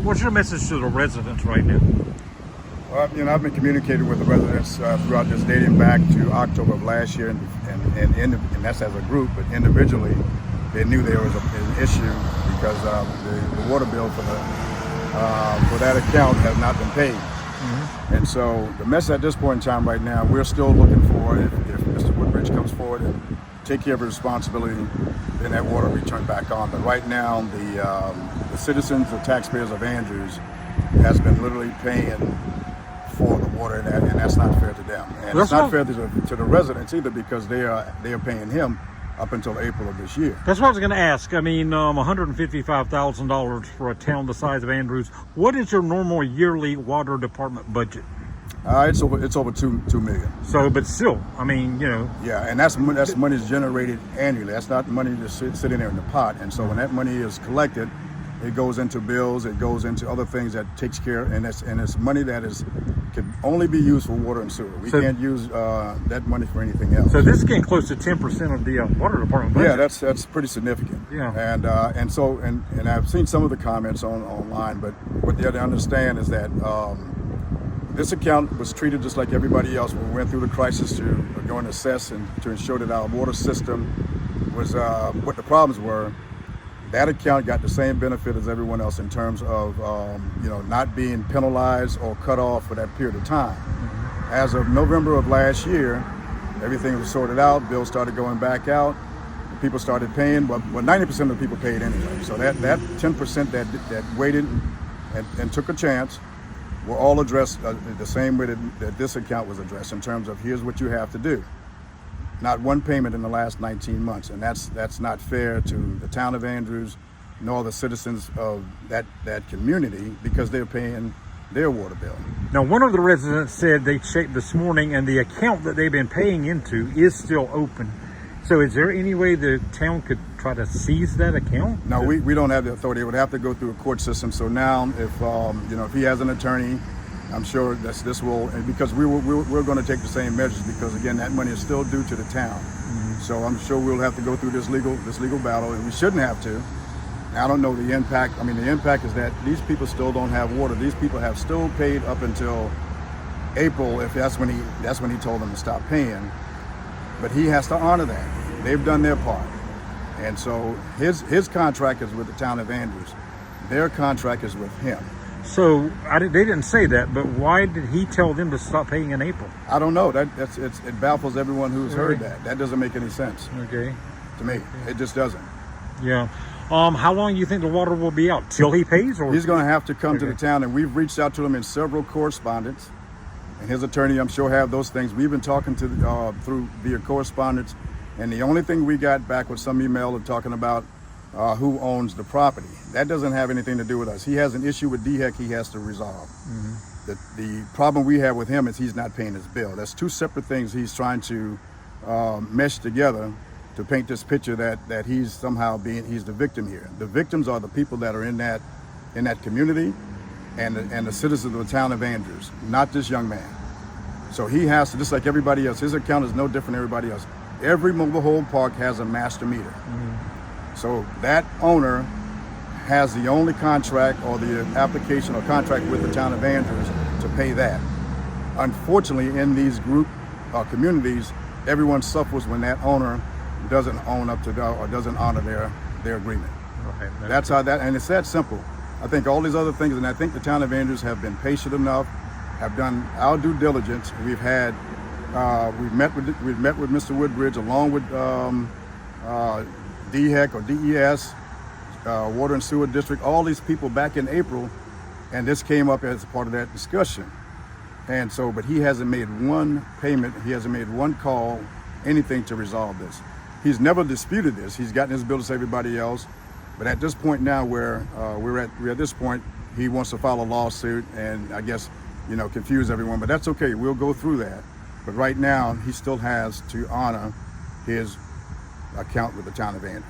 what's your message to the residents right now? Well, I've been communicating with the residents throughout this, dating back to October of last year, and that's as a group, but individually, they knew there was an issue because the water bill for that account has not been paid. And so the mess at this point in time right now, we're still looking for, if Mr. Woodbridge comes forward and take care of his responsibility, then that water will be turned back on. But right now, the citizens, the taxpayers of Andrews has been literally paying for the water, and that's not fair to them. And it's not fair to the residents either, because they are paying him up until April of this year. That's what I was going to ask. I mean, $155,000 for a town the size of Andrews. What is your normal yearly water department budget? It's over $2 million. So, but still, I mean, Yeah, and that's money is generated annually. That's not money just sitting there in the pot. And so when that money is collected, it goes into bills. It goes into other things that takes care, and it's money that can only be used for water and sewer. We can't use that money for anything else. So this is getting close to 10% of the water department budget. Yeah, that's pretty significant. Yeah. And I've seen some of the comments online, but what they have to understand is that this account was treated just like everybody else when we went through the crisis to go and assess and to ensure that our water system was what the problems were. That account got the same benefit as everyone else in terms of not being penalized or cut off for that period of time. As of November of last year, everything was sorted out. Bills started going back out. People started paying. Well, 90% of the people paid anyway. So that 10% that waited and took a chance were all addressed the same way that this account was addressed, in terms of here's what you have to do. Not one payment in the last 19 months, and that's not fair to the town of Andrews, nor the citizens of that community, because they're paying their water bill. Now, one of the residents said they checked this morning, and the account that they've been paying into is still open. So is there any way the town could try to seize that account? No, we don't have the authority. It would have to go through a court system. So now, if he has an attorney, I'm sure this will, because we're going to take the same measures, because again, that money is still due to the town. So I'm sure we'll have to go through this legal battle, and we shouldn't have to. I don't know the impact. I mean, the impact is that these people still don't have water. These people have still paid up until April, if that's when he told them to stop paying. But he has to honor that. They've done their part, and so his contract is with the town of Andrews. Their contract is with him. So they didn't say that, but why did he tell them to stop paying in April? I don't know. It baffles everyone who's heard that. That doesn't make any sense. Okay. To me, it just doesn't. Yeah. How long do you think the water will be out? Till he pays? Or he's going to have to come to the town, and we've reached out to him in several correspondence, and his attorney, I'm sure, have those things. We've been talking to through via correspondence, and the only thing we got back was some email of talking about who owns the property. That doesn't have anything to do with us. He has an issue with DHEC he has to resolve. The problem we have with him is he's not paying his bill. That's two separate things he's trying to mesh together to paint this picture that he's somehow he's the victim here. The victims are the people that are in that community and the citizens of the town of Andrews, not this young man. So he has to, just like everybody else, his account is no different than everybody else. Every mobile home park has a master meter. So that owner has the only contract or the application or contract with the town of Andrews to pay that. Unfortunately, in these group communities, everyone suffers when that owner doesn't own up to or doesn't honor their agreement. Okay, that's how that, and it's that simple. I think all these other things, and I think the town of Andrews have been patient enough, have done our due diligence. We've met with Mr. Woodbridge, along with DHEC or DES, Water and Sewer District, all these people back in April, and this came up as a part of that discussion. And so, but he hasn't made one payment, he hasn't made one call, anything to resolve this. He's never disputed this. He's gotten his bill to everybody else, but at this point now, where we're at this point, he wants to file a lawsuit and I guess confuse everyone. But that's okay. We'll go through that. But right now, he still has to honor his account with the town of Andrews.